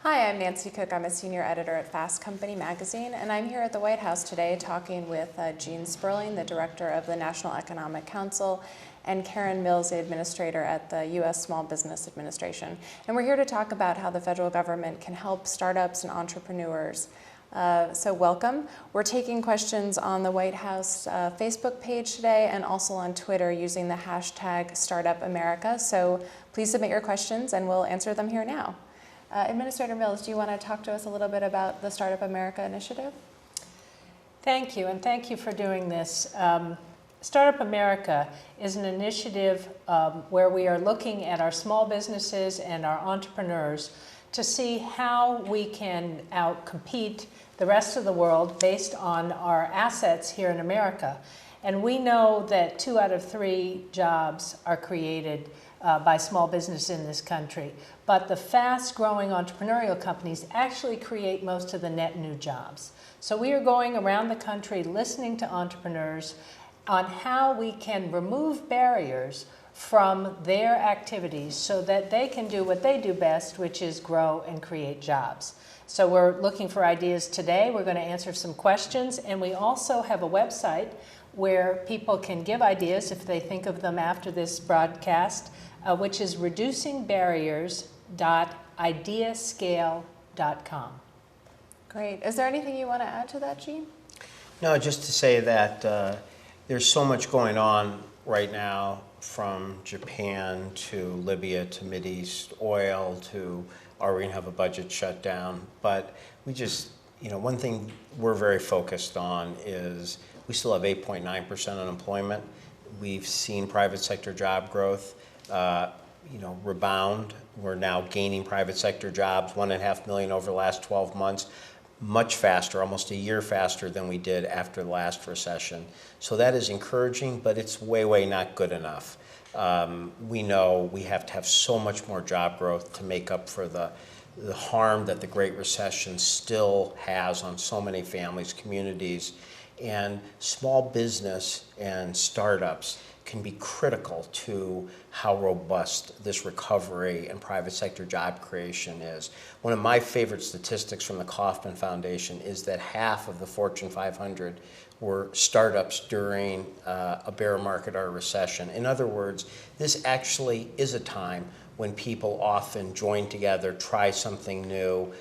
Hi, I'm Nancy Cook. I'm a senior editor at Fast Company magazine, and I'm here at the White House today talking with Gene Sperling, the director of the National Economic Council, and Karen Mills, the administrator at the U.S. Small Business Administration. And we're here to talk about how the federal government can help startups and entrepreneurs. So welcome. We're taking questions on the White House Facebook page today and also on Twitter using the hashtag #StartupAmerica. So please submit your questions and we'll answer them here now. Administrator Mills, do you want to talk to us a little bit about the Startup America initiative? Thank you, and thank you for doing this. Startup America is an initiative where we are looking at our small businesses and our entrepreneurs to see how we can outcompete the rest of the world based on our assets here in America. And we know that 2 out of 3 jobs are created by small business in this country. But the fast-growing entrepreneurial companies actually create most of the net new jobs. So we are going around the country listening to entrepreneurs on how we can remove barriers from their activities so that they can do what they do best, which is grow and create jobs. So we're looking for ideas today. We're going to answer some questions, and we also have a website where people can give ideas if they think of them after this broadcast, which is reducingbarriers.ideascale.com. Great. Is there anything you want to add to that, Gene? No, just to say that there's so much going on right now, from Japan to Libya to Mideast oil to are we going to have a budget shutdown. But we just, one thing we're very focused on is we still have 8.9% unemployment. We've seen private sector job growth rebound. We're now gaining private sector jobs, 1.5 million over the last 12 months, much faster, almost a year faster than we did after the last recession. So that is encouraging, but it's way not good enough. We know we have to have so much more job growth to make up for the harm that the Great Recession still has on so many families, communities, and small business and startups can be critical to how robust this recovery and private sector job creation is. One of my favorite statistics from the Kauffman Foundation is that half of the Fortune 500 were startups during a bear market or a recession. In other words, this actually is a time when people often join together, try something new.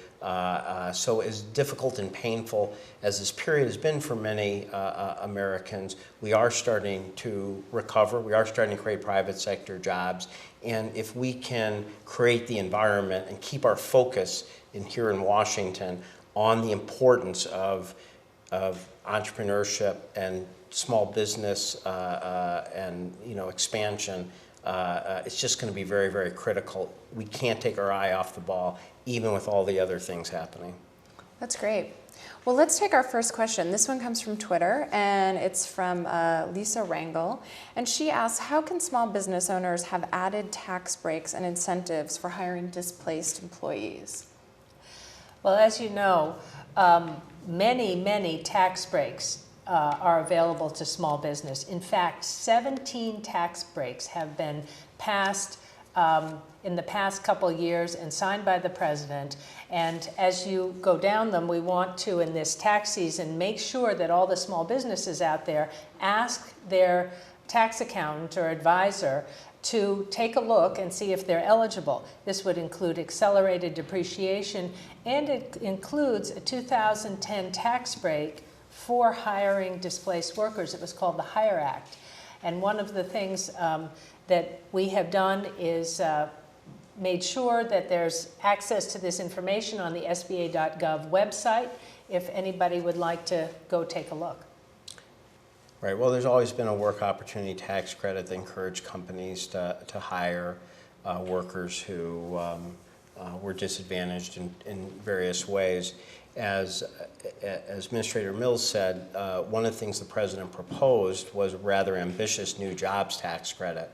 So as difficult and painful as this period has been for many Americans, we are starting to recover. We are starting to create private sector jobs. And if we can create the environment and keep our focus here in Washington on the importance of entrepreneurship and small business and expansion, it's just going to be very critical. We can't take our eye off the ball, even with all the other things happening. That's great. Well, let's take our first question. This one comes from Twitter, and it's from Lisa Rangel. And she asks, how can small business owners have added tax breaks and incentives for hiring displaced employees? Well, as you know, many tax breaks are available to small business. In fact, 17 tax breaks have been passed in the past couple years and signed by the president. And as you go down them, we want to, in this tax season, make sure that all the small businesses out there ask their tax accountant or advisor to take a look and see if they're eligible. This would include accelerated depreciation, and it includes a 2010 tax break for hiring displaced workers. It was called the HIRE Act. And one of the things that we have done is made sure that there's access to this information on the SBA.gov website if anybody would like to go take a look. Right. Well, there's always been a work opportunity tax credit that encouraged companies to hire workers who were disadvantaged in various ways. As Administrator Mills said, one of the things the president proposed was a rather ambitious new jobs tax credit.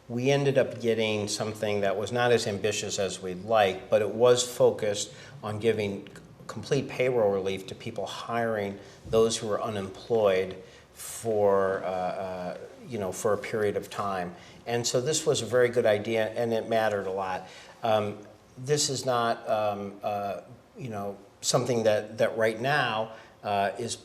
We ended up getting something that was not as ambitious as we'd like, but it was focused on giving complete payroll relief to people hiring those who were unemployed for for a period of time. And so this was a very good idea, and it mattered a lot. this is not, something that right now is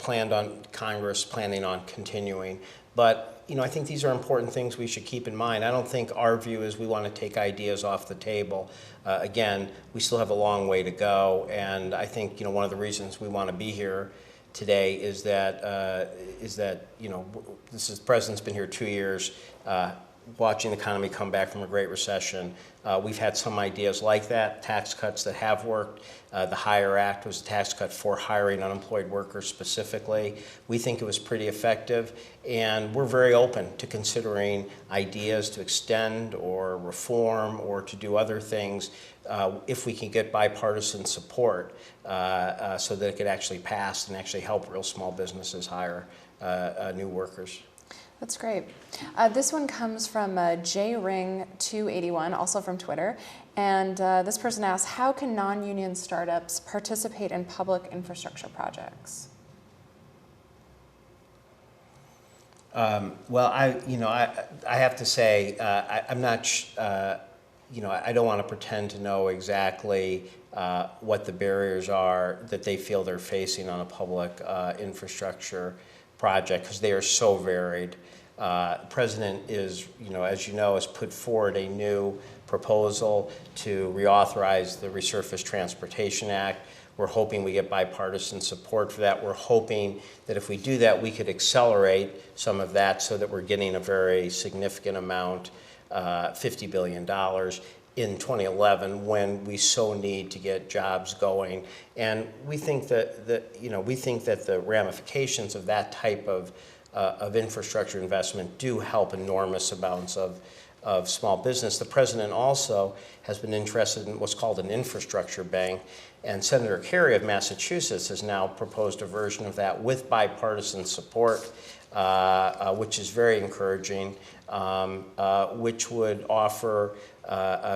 Congress planning on continuing. But I think these are important things we should keep in mind. I don't think our view is we want to take ideas off the table. Again, we still have a long way to go, and I think one of the reasons we want to be here today is that the president's been here 2 years, watching the economy come back from a great recession. We've had some ideas like that, tax cuts that have worked. The HIRE Act was a tax cut for hiring unemployed workers specifically. We think it was pretty effective, and we're very open to considering ideas to extend or reform or to do other things if we can get bipartisan support so that it could actually pass and actually help real small businesses hire new workers. That's great. This one comes from JRing281, also from Twitter. And this person asks, how can non-union startups participate in public infrastructure projects? Well, I have to say, I'm not, I don't want to pretend to know exactly what the barriers are that they feel they're facing on a public infrastructure project, because they are so varied. The president is, as you know, has put forward a new proposal to reauthorize the Resurfaced Transportation Act. We're hoping we get bipartisan support for that. We're hoping that if we do that, we could accelerate some of that so that we're getting a very significant amount, $50 billion, in 2011 when we so need to get jobs going. And we think that the ramifications of that type of infrastructure investment do help enormous amounts of small business. The president also has been interested in what's called an infrastructure bank, and Senator Kerry of Massachusetts has now proposed a version of that with bipartisan support, which is very encouraging, which would offer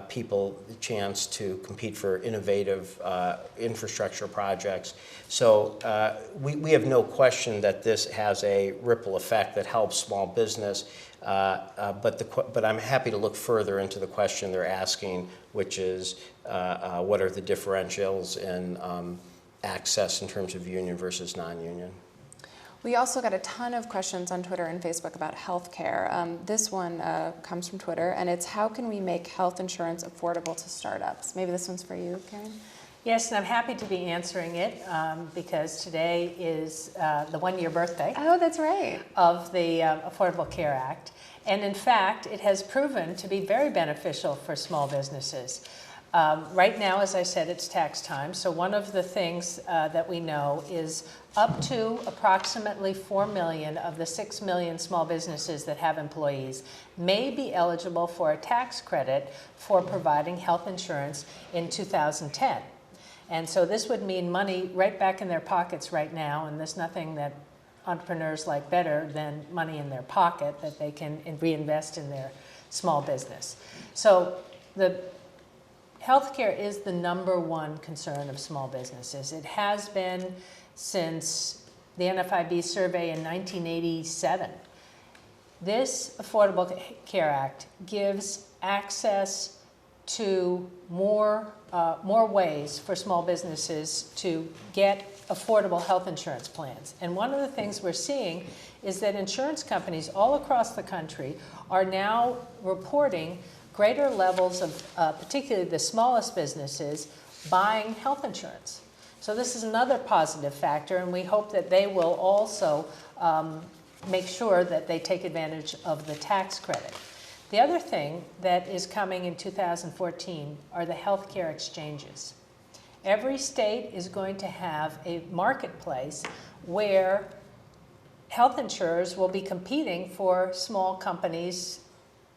people the chance to compete for innovative infrastructure projects. So we have no question that this has a ripple effect that helps small business, but I'm happy to look further into the question they're asking, which is what are the differentials in access in terms of union versus non-union. We also got a ton of questions on Twitter and Facebook about healthcare. This one comes from Twitter, and it's how can we make health insurance affordable to startups? Maybe this one's for you, Karen. Yes, and I'm happy to be answering it because today is the one-year birthday. Oh, that's right. Of the Affordable Care Act. And in fact, it has proven to be very beneficial for small businesses. Right now, as I said, it's tax time. So one of the things that we know is up to approximately 4 million of the 6 million small businesses that have employees may be eligible for a tax credit for providing health insurance in 2010. And so this would mean money right back in their pockets right now, and there's nothing that entrepreneurs like better than money in their pocket that they can reinvest in their small business. So the healthcare is the #1 concern of small businesses. It has been since the NFIB survey in 1987. This Affordable Care Act gives access to more ways for small businesses to get affordable health insurance plans. And one of the things we're seeing is that insurance companies all across the country are now reporting greater levels of, particularly the smallest businesses, buying health insurance. So this is another positive factor, and we hope that they will also make sure that they take advantage of the tax credit. The other thing that is coming in 2014 are the healthcare exchanges. Every state is going to have a marketplace where health insurers will be competing for small companies'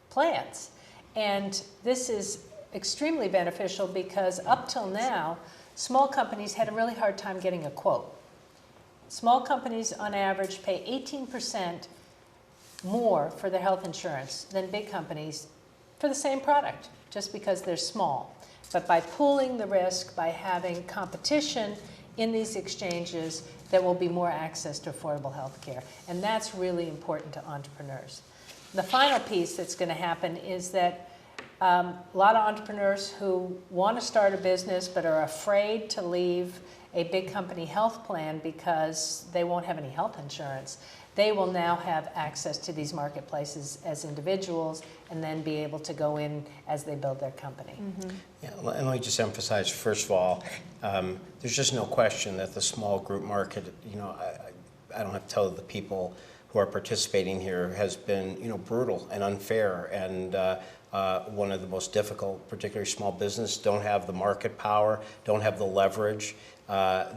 plans. And this is extremely beneficial because up till now, small companies had a really hard time getting a quote. Small companies, on average, pay 18% more for their health insurance than big companies for the same product, just because they're small. But by pooling the risk, by having competition in these exchanges, there will be more access to affordable health care. And that's really important to entrepreneurs. The final piece that's going to happen is that A lot of entrepreneurs who want to start a business but are afraid to leave a big company health plan because they won't have any health insurance. They will now have access to these marketplaces as individuals and then be able to go in as they build their company. Yeah, and let me just emphasize, first of all, there's just no question that the small group market, I don't have to tell the people who are participating here, has been, brutal and unfair, and one of the most difficult, particularly small business, don't have the market power, don't have the leverage.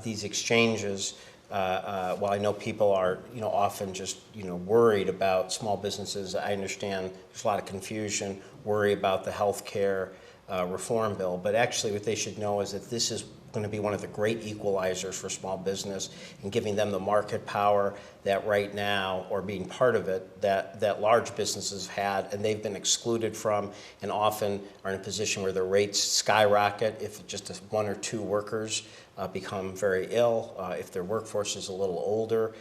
These exchanges, while I know people are, often just, worried about small businesses, I understand there's a lot of confusion, worry about the healthcare reform bill, but actually what they should know is that this is going to be one of the great equalizers for small business and giving them the market power that right now, or being part of it, that large businesses have had and they've been excluded from, and often are in a position where their rates skyrocket if just one or two workers become very ill, if their workforce is a little older.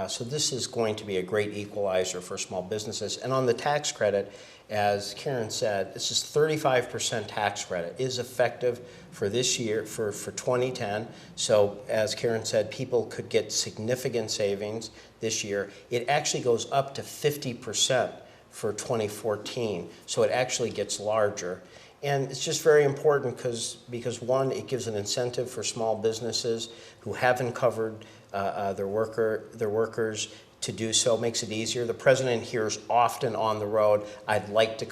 So this is going to be a great equalizer for small businesses. And on the tax credit, as Karen said, this is 35% tax credit is effective for this year, for 2010. So as Karen said, people could get significant savings this year. It actually goes up to 50% for 2014. So it actually gets larger. And it's just very important because one, it gives an incentive for small businesses who haven't covered their workers to do so, makes it easier. The president hears often on the road, I'd like to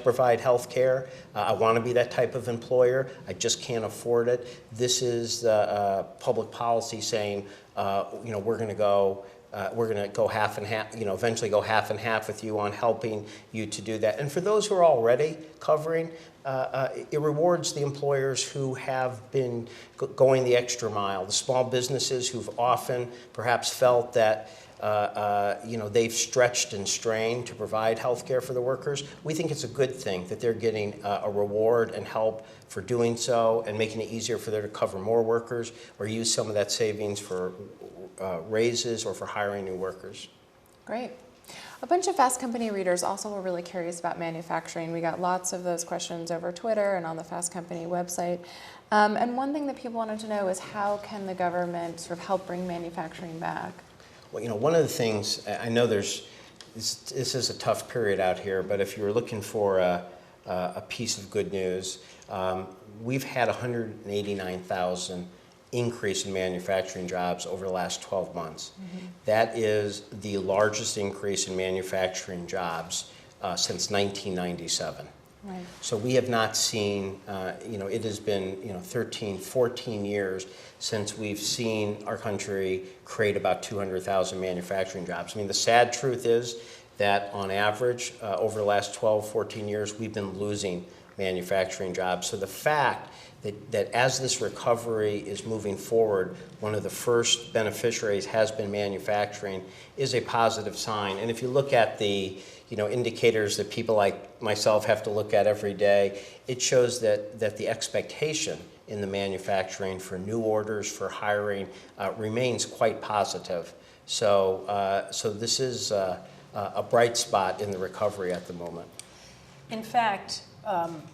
provide health care. I want to be that type of employer. I just can't afford it. This is public policy saying, we're going to go half and half, eventually go half and half with you on helping you to do that. And for those who are already covering, it rewards the employers who have been going the extra mile, the small businesses who've often perhaps felt that they've stretched and strained to provide health care for the workers. We think it's a good thing that they're getting a reward and help for doing so and making it easier for them to cover more workers or use some of that savings for raises or for hiring new workers. Great. A bunch of Fast Company readers also were really curious about manufacturing. We got lots of those questions over Twitter and on the Fast Company website. And one thing that people wanted to know is how can the government sort of help bring manufacturing back? Well, one of the things, I know this is a tough period out here, but if you're looking for a piece of good news, we've had 189,000 increase in manufacturing jobs over the last 12 months. Mm-hmm. That is the largest increase in manufacturing jobs since 1997. Right. So we have not seen, it has been 13, 14 years since we've seen our country create about 200,000 manufacturing jobs. I mean, the sad truth is that on average, over the last 12, 14 years, we've been losing manufacturing jobs. So the fact that as this recovery is moving forward, one of the first beneficiaries has been manufacturing is a positive sign. And if you look at the indicators that people like myself have to look at every day, it shows that the expectation in the manufacturing for new orders, for hiring, remains quite positive. So this is a bright spot in the recovery at the moment. In fact,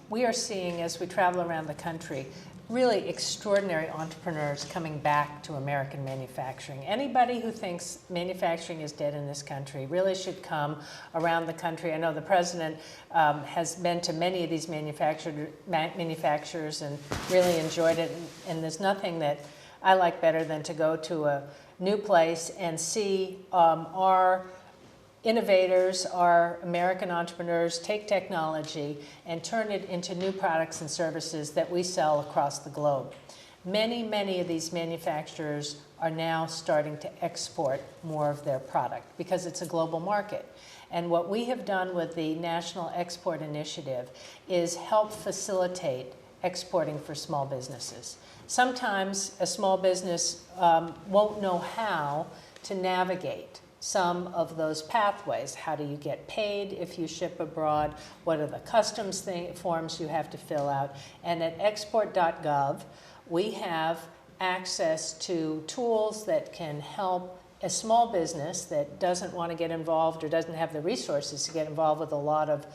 we are seeing, as we travel around the country, really extraordinary entrepreneurs coming back to American manufacturing. Anybody who thinks manufacturing is dead in this country really should come around the country. I know the president has been to many of these manufacturers and really enjoyed it. And there's nothing that I like better than to go to a new place and see our innovators, our American entrepreneurs, take technology and turn it into new products and services that we sell across the globe. Many, many of these manufacturers are now starting to export more of their product because it's a global market. And what we have done with the National Export Initiative is help facilitate exporting for small businesses. Sometimes a small business won't know how to navigate some of those pathways. How do you get paid if you ship abroad? What are the customs forms you have to fill out? And at export.gov, we have access to tools that can help a small business that doesn't want to get involved or doesn't have the resources to get involved with a lot of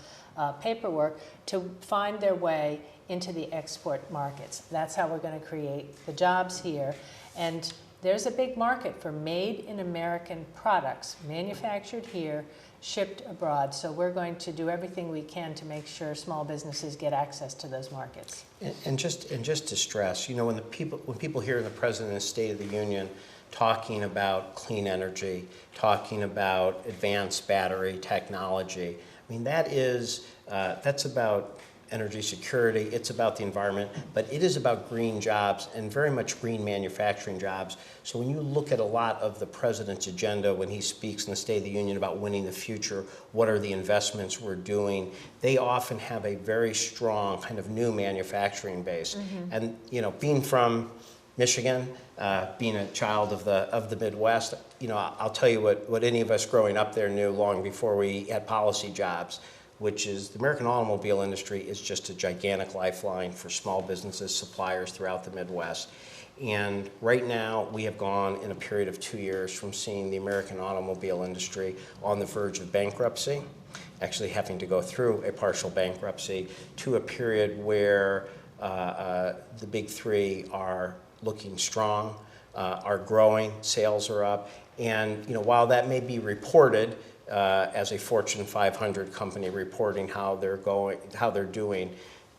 paperwork to find their way into the export markets. That's how we're going to create the jobs here. And there's a big market for made in American products, manufactured here, shipped abroad. So we're going to do everything we can to make sure small businesses get access to those markets. And just to stress, you know, when people hear the President's State of the Union talking about clean energy, talking about advanced battery technology, I mean, that's about energy security, it's about the environment, but it is about green jobs and very much green manufacturing jobs. So when you look at a lot of the President's agenda when he speaks in the State of the Union about winning the future, what are the investments we're doing, they often have a very strong kind of new manufacturing base. Mm-hmm. And you know, being from Michigan, being a child of the Midwest, you know, I'll tell you what any of us growing up there knew long before we had policy jobs, which is the American automobile industry is just a gigantic lifeline for small businesses, suppliers throughout the Midwest. And right now, we have gone in a period of 2 years from seeing the American automobile industry on the verge of bankruptcy, actually having to go through a partial bankruptcy, to a period where the big three are looking strong, are growing, sales are up. And you know, while that may be reported as a Fortune 500 company reporting how they're doing,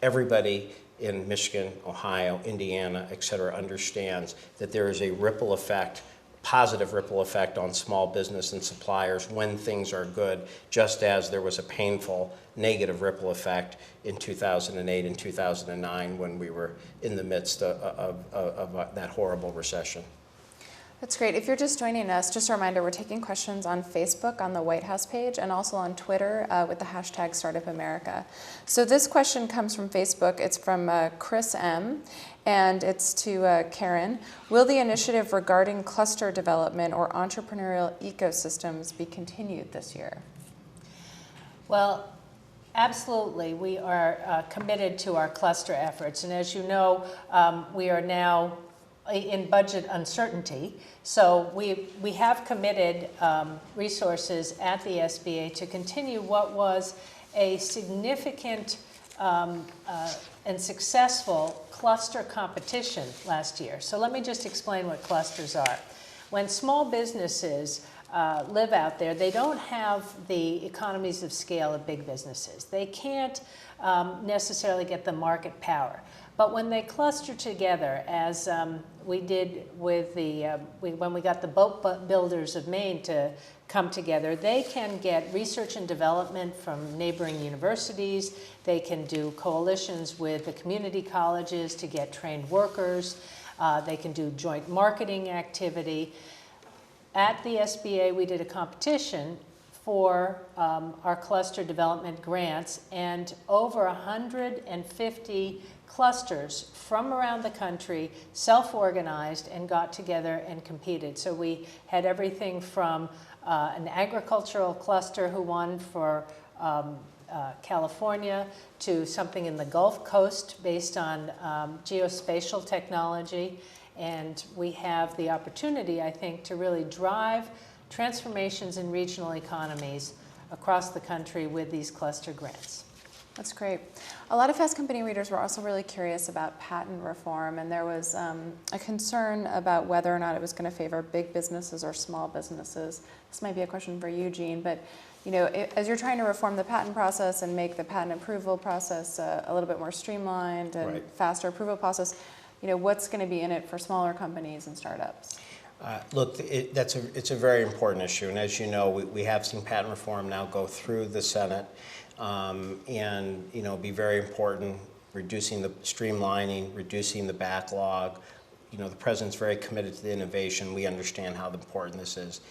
everybody in Michigan, Ohio, Indiana, et cetera, understands that there is a ripple effect, positive ripple effect on small business and suppliers when things are good, just as there was a painful negative ripple effect in 2008 and 2009 when we were in the midst of that horrible recession. That's great. If you're just joining us, just a reminder, we're taking questions on Facebook on the White House page and also on Twitter with the hashtag #StartupAmerica. So this question comes from Facebook. It's from Chris M. And it's to Karen. Will the initiative regarding cluster development or entrepreneurial ecosystems be continued this year? Well, absolutely. We are committed to our cluster efforts. And as you know, we are now in budget uncertainty. So we have committed resources at the SBA to continue what was a significant and successful cluster competition last year. So let me just explain what clusters are. When small businesses live out there, they don't have the economies of scale of big businesses. They can't necessarily get the market power. But when they cluster together, as we did with when we got the boat builders of Maine to come together, they can get research and development from neighboring universities. They can do coalitions with the community colleges to get trained workers. They can do joint marketing activity. At the SBA, we did a competition for our cluster development grants, and over 150 clusters from around the country self-organized and got together and competed. So we had everything from an agricultural cluster who won for California to something in the Gulf Coast based on geospatial technology. And we have the opportunity, I think, to really drive transformations in regional economies across the country with these cluster grants. That's great. A lot of Fast Company readers were also really curious about patent reform, and there was a concern about whether or not it was going to favor big businesses or small businesses. This might be a question for you, Jean, but you know, as you're trying to reform the patent process and make the patent approval process a little bit more streamlined and Right. faster approval process, you know, what's going to be in it for smaller companies and startups? Look, it's a very important issue, and as you know, we have seen patent reform now go through the Senate, and you know, be very important, reducing the streamlining, reducing the backlog. You know, the president's very committed to the innovation. We understand how important this is.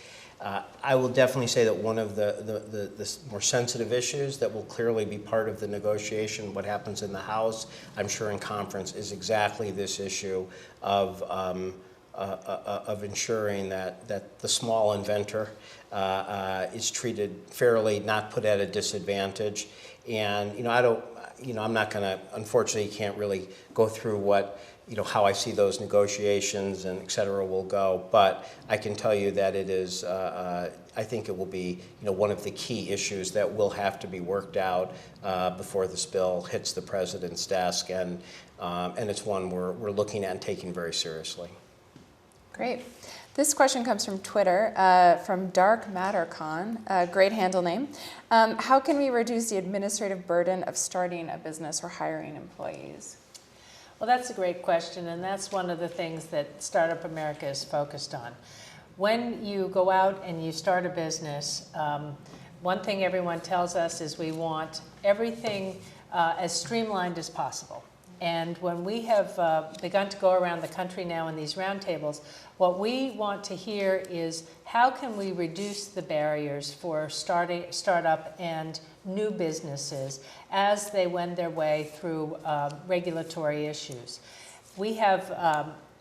I will definitely say that one of the more sensitive issues that will clearly be part of the negotiation, what happens in the House, I'm sure in conference, is exactly this issue of ensuring that the small inventor is treated fairly, not put at a disadvantage. And you know, I'm not going to, unfortunately, can't really go through what how I see those negotiations and et cetera will go. But I can tell you that it is, I think it will be, one of the key issues that will have to be worked out before this bill hits the president's desk, and it's one we're looking at and taking very seriously. Great. This question comes from Twitter, from Dark Mattercon, a great handle name. How can we reduce the administrative burden of starting a business or hiring employees? Well, that's a great question, and that's one of the things that Startup America is focused on. When you go out and you start a business, one thing everyone tells us is we want everything as streamlined as possible. And when we have begun to go around the country now in these roundtables, what we want to hear is how can we reduce the barriers for startup and new businesses as they wend their way through regulatory issues. We have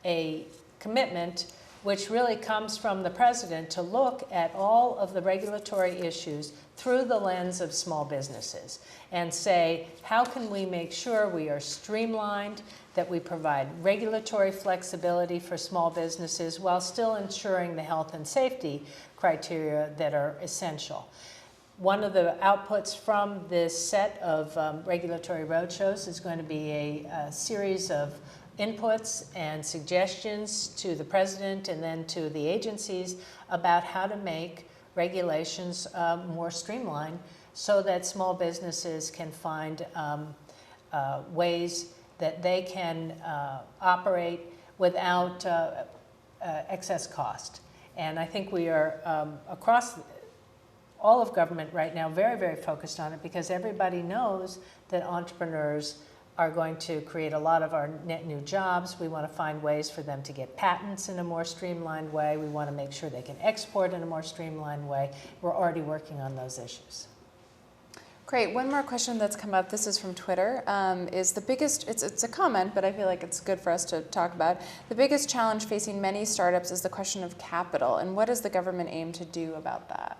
a commitment which really comes from the president to look at all of the regulatory issues through the lens of small businesses and say, how can we make sure we are streamlined, that we provide regulatory flexibility for small businesses while still ensuring the health and safety criteria that are essential. One of the outputs from this set of regulatory roadshows is going to be a series of inputs and suggestions to the president and then to the agencies about how to make regulations more streamlined so that small businesses can find ways that they can operate without excess cost. And I think we are across all of government right now very, very focused on it because everybody knows that entrepreneurs are going to create a lot of our net new jobs. We want to find ways for them to get patents in a more streamlined way. We want to make sure they can export in a more streamlined way. We're already working on those issues. Great. One more question that's come up, this is from Twitter, is the biggest, it's a comment, but I feel like it's good for us to talk about. The biggest challenge facing many startups is the question of capital, and what does the government aim to do about that?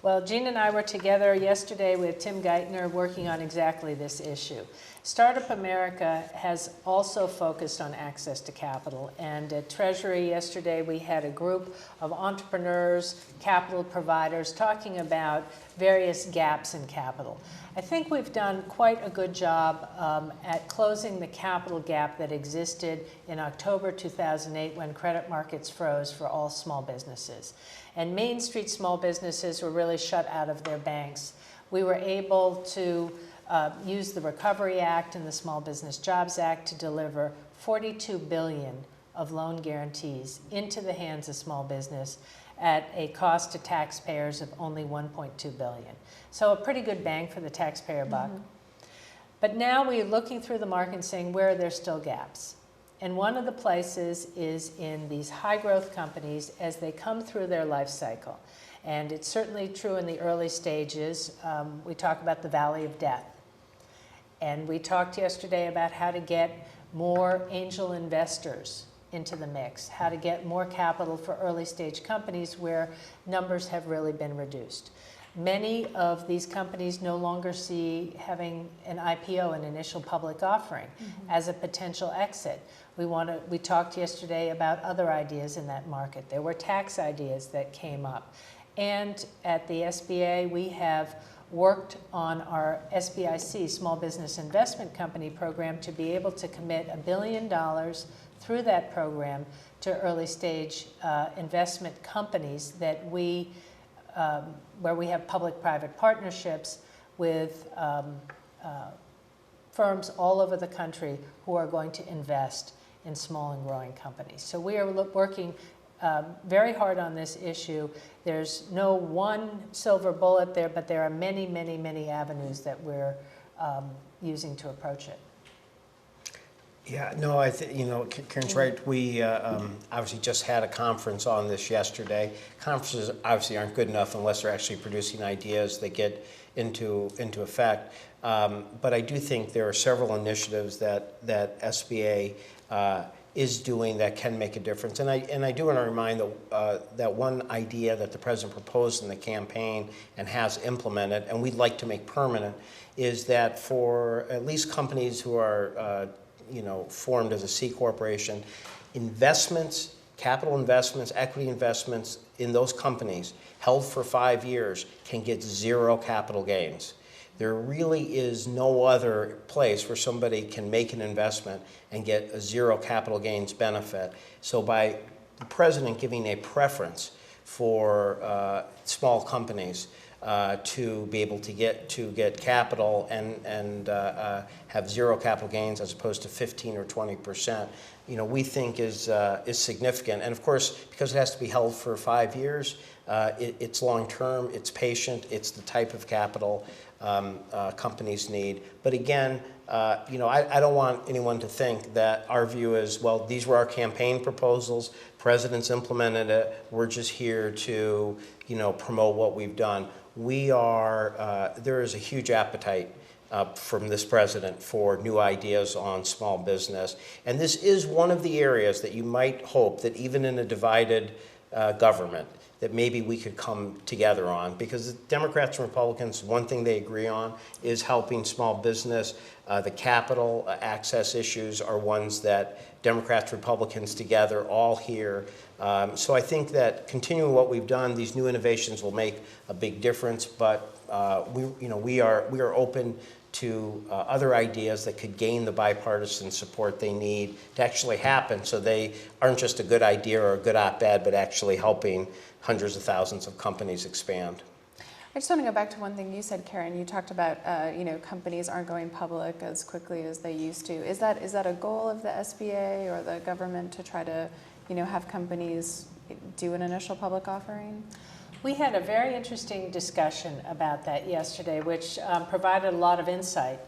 Well, Jean and I were together yesterday with Tim Geithner working on exactly this issue. Startup America has also focused on access to capital, and at Treasury yesterday we had a group of entrepreneurs, capital providers talking about various gaps in capital. I think we've done quite a good job at closing the capital gap that existed in October 2008 when credit markets froze for all small businesses. And Main Street small businesses were really shut out of their banks. We were able to use the Recovery Act and the Small Business Jobs Act to deliver $42 billion of loan guarantees into the hands of small business at a cost to taxpayers of only $1.2 billion. So a pretty good bang for the taxpayer buck. But now we're looking through the market and saying, where are there still gaps? And one of the places is in these high growth companies as they come through their life cycle. And it's certainly true in the early stages. We talk about the valley of death. And we talked yesterday about how to get more angel investors into the mix, how to get more capital for early stage companies where numbers have really been reduced. Many of these companies no longer see having an IPO, an initial public offering, as a potential exit. We talked yesterday about other ideas in that market. There were tax ideas that came up. And at the SBA, we have worked on our SBIC, Small Business Investment Company program, to be able to commit $1 billion through that program to early stage investment companies that we, where we have public-private partnerships with firms all over the country who are going to invest in small and growing companies. So we are working very hard on this issue. There's no one silver bullet there, but there are many, many, many avenues that we're using to approach it. Yeah, no, I think, Karen's right. We obviously just had a conference on this yesterday. Conferences obviously aren't good enough unless they're actually producing ideas that get into effect. But I do think there are several initiatives that SBA is doing that can make a difference. And I do want to remind that one idea that the president proposed in the campaign and has implemented, and we'd like to make permanent, is that for at least companies who are formed as a C corporation. Investments, capital investments, equity investments in those companies held for 5 years can get zero capital gains. There really is no other place where somebody can make an investment and get a zero capital gains benefit. So by the president giving a preference for small companies to be able to get capital and have zero capital gains as opposed to 15 or 20%, we think is significant. And of course, because it has to be held for 5 years, it's long term, it's patient, it's the type of capital companies need. But again, I don't want anyone to think that our view is, well, these were our campaign proposals, presidents implemented it, we're just here to, promote what we've done. There is a huge appetite from this president for new ideas on small business. And this is one of the areas that you might hope that even in a divided government, that maybe we could come together on, because Democrats and Republicans, one thing they agree on is helping small business. The capital access issues are ones that Democrats, Republicans together all hear. So I think that continuing what we've done, these new innovations will make a big difference. But we are open to other ideas that could gain the bipartisan support they need to actually happen, so they aren't just a good idea or a good op-ed, but actually helping hundreds of thousands of companies expand. I just want to go back to one thing you said, Karen. You talked about companies aren't going public as quickly as they used to. Is that a goal of the SBA or the government to try to have companies do an initial public offering? We had a very interesting discussion about that yesterday, which provided a lot of insight.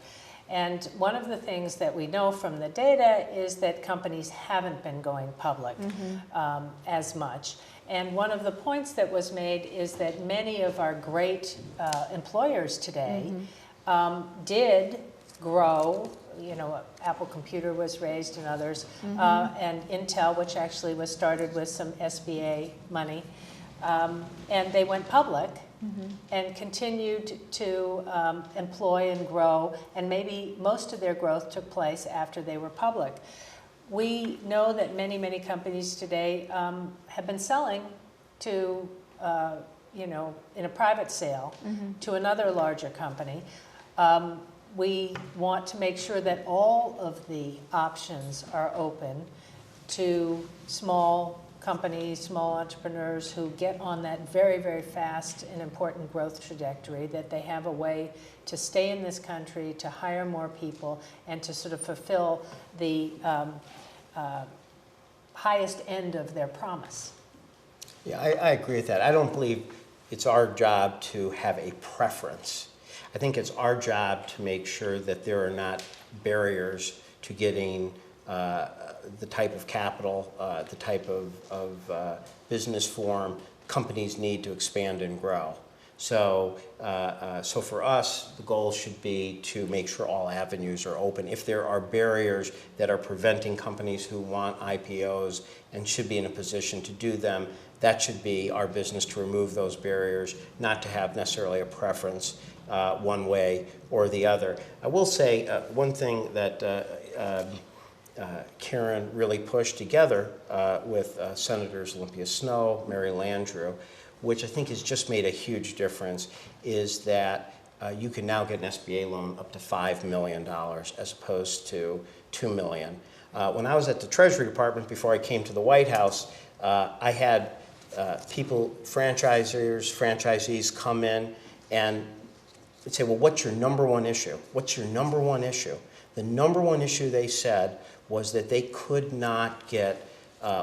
And one of the things that we know from the data is that companies haven't been going public as much. And one of the points that was made is that many of our great employers today did grow. Apple Computer was raised and others, and Intel, which actually was started with some SBA money. And they went public and continued to employ and grow, and maybe most of their growth took place after they were public. We know that many, many companies today have been selling to, in a private sale to another larger company. We want to make sure that all of the options are open to small companies, small entrepreneurs who get on that very, very fast and important growth trajectory, that they have a way to stay in this country, to hire more people, and to sort of fulfill the highest end of their promise. Yeah, I agree with that. I don't believe it's our job to have a preference. I think it's our job to make sure that there are not barriers to getting the type of capital, the type of business form companies need to expand and grow. So for us, the goal should be to make sure all avenues are open. If there are barriers that are preventing companies who want IPOs and should be in a position to do them, that should be our business to remove those barriers, not to have necessarily a preference one way or the other. I will say one thing that Karen really pushed together with Senators Olympia Snowe, Mary Landrieu, which I think has just made a huge difference, is that you can now get an SBA loan up to $5 million as opposed to $2 million. When I was at the Treasury Department before I came to the White House, I had people, franchisees come in and say, well, what's your number one issue? What's your number one issue? The number one issue, they said, was that they could not get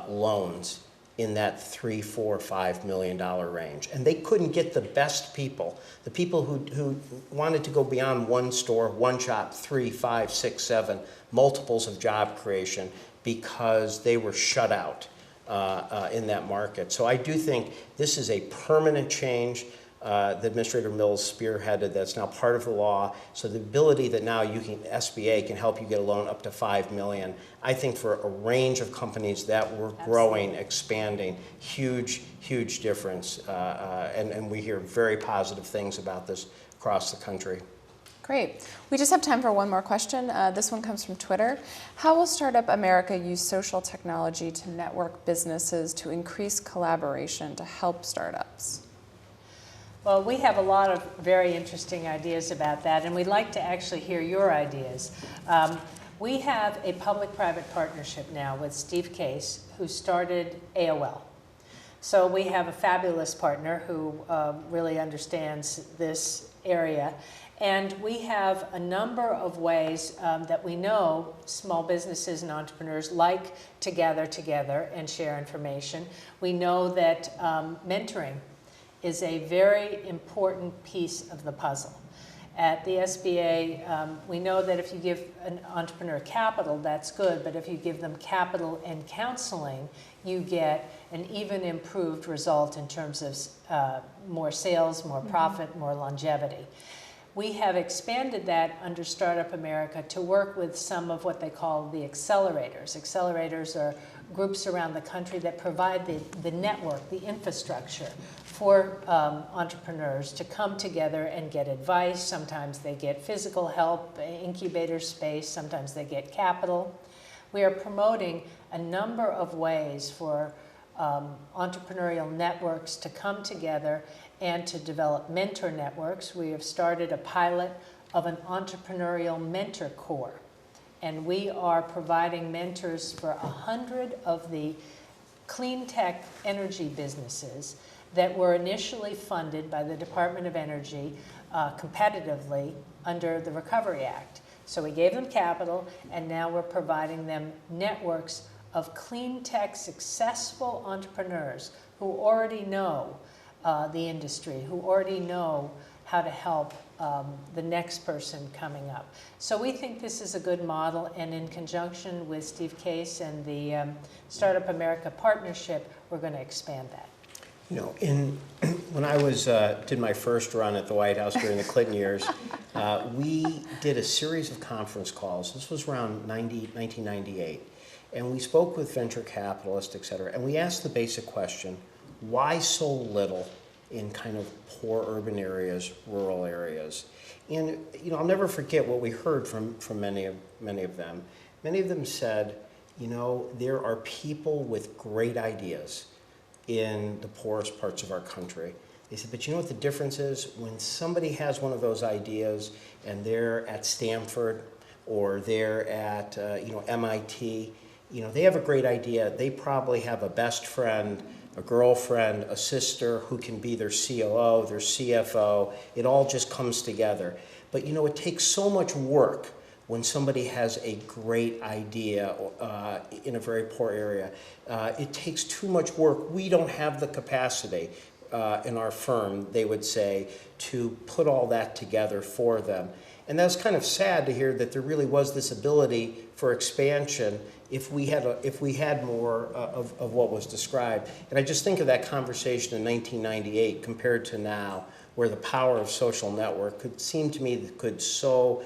loans in that $3, $4, $5 million range. And they couldn't get the best people, the people who wanted to go beyond one store, one shop, 3, 5, 6, 7, multiples of job creation, because they were shut out in that market. So I do think this is a permanent change that Administrator Mills spearheaded that's now part of the law. So the ability that now SBA can help you get a loan up to $5 million, I think for a range of companies that were growing, expanding, huge, huge difference. And we hear very positive things about this across the country. Great. We just have time for one more question. This one comes from Twitter. How will Startup America use social technology to network businesses to increase collaboration to help startups? Well, we have a lot of very interesting ideas about that, and we'd like to actually hear your ideas. We have a public-private partnership now with Steve Case, who started AOL. So we have a fabulous partner who really understands this area. And we have a number of ways that we know small businesses and entrepreneurs like to gather together and share information. We know that mentoring is a very important piece of the puzzle. At the SBA, we know that if you give an entrepreneur capital, that's good, but if you give them capital and counseling, you get an even improved result in terms of more sales, more profit, more longevity. We have expanded that under Startup America to work with some of what they call the accelerators. Accelerators are groups around the country that provide the network, the infrastructure for entrepreneurs to come together and get advice. Sometimes they get physical help, incubator space, sometimes they get capital. We are promoting a number of ways for entrepreneurial networks to come together and to develop mentor networks. We have started a pilot of an entrepreneurial mentor corps, and we are providing mentors for 100 of the clean tech energy businesses that were initially funded by the Department of Energy competitively under the Recovery Act. So we gave them capital, and now we're providing them networks of clean tech successful entrepreneurs who already know the industry, who already know how to help the next person coming up. So we think this is a good model, and in conjunction with Steve Case and the Startup America partnership, we're going to expand that. You know, when I did my first run at the White House during the Clinton years, we did a series of conference calls. This was around 1998. And we spoke with venture capitalists, et cetera, and we asked the basic question, why so little in kind of poor urban areas, rural areas? And you know, I'll never forget what we heard from many of them. Many of them said, you know, there are people with great ideas in the poorest parts of our country. They said, but you know what the difference is? When somebody has one of those ideas and they're at Stanford or they're at MIT, you know, they have a great idea. They probably have a best friend, a girlfriend, a sister who can be their COO, their CFO. It all just comes together. But you know, it takes so much work when somebody has a great idea in a very poor area. It takes too much work. We don't have the capacity in our firm, they would say, to put all that together for them. And that's kind of sad to hear that there really was this ability for expansion if we had more of what was described. And I just think of that conversation in 1998 compared to now, where the power of social network could seem to me that could so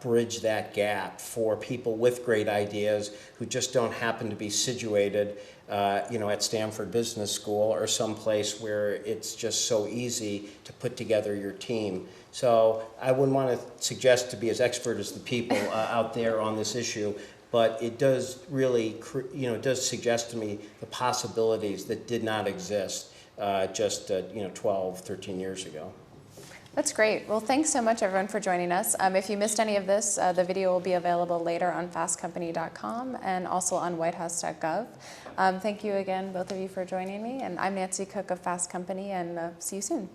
bridge that gap for people with great ideas who just don't happen to be situated at Stanford Business School or someplace where it's just so easy to put together your team. So I wouldn't want to suggest to be as expert as the people out there on this issue, but it does really, it does suggest to me the possibilities that did not exist just 12, 13 years ago. That's great. Well, thanks so much, everyone, for joining us. If you missed any of this, the video will be available later on fastcompany.com and also on whitehouse.gov. Thank you again, both of you, for joining me. And I'm Nancy Cook of Fast Company, and see you soon.